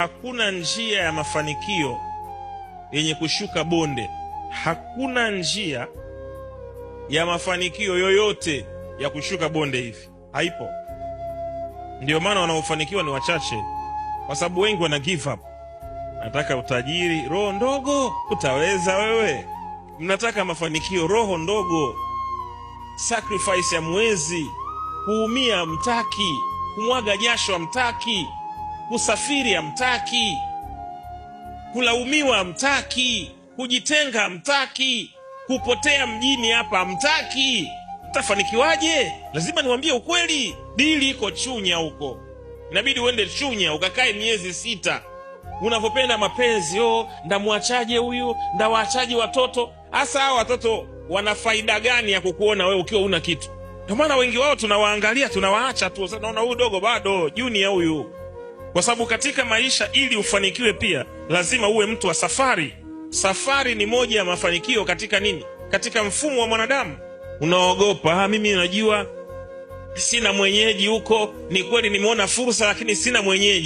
Hakuna njia ya mafanikio yenye kushuka bonde. Hakuna njia ya mafanikio yoyote ya kushuka bonde hivi, haipo. Ndio maana wanaofanikiwa ni wachache, kwa sababu wengi wana give up. Nataka utajiri, roho ndogo. Utaweza wewe? Mnataka mafanikio, roho ndogo. Sacrifice ya mwezi, kuumia mtaki, kumwaga jasho mtaki, kusafiri hamtaki, kulaumiwa hamtaki, kujitenga hamtaki, kupotea mjini hapa hamtaki. Mtafanikiwaje? Lazima niwaambie ukweli. Dili iko Chunya huko, inabidi uende Chunya ukakae miezi 6. Unavyopenda mapenzi, ndamwachaje huyu, ndawaachaje watoto. Hasa hao watoto wana faida gani ya kukuona wewe ukiwa una kitu? Ndio maana wengi wao tunawaangalia, tunawaacha tu. Sasa naona huyu dogo bado junior huyu. Kwa sababu katika maisha, ili ufanikiwe pia lazima uwe mtu wa safari. Safari ni moja ya mafanikio katika nini? Katika mfumo wa mwanadamu. Unaogopa, mimi najua sina mwenyeji huko. Ni kweli nimeona fursa, lakini sina mwenyeji.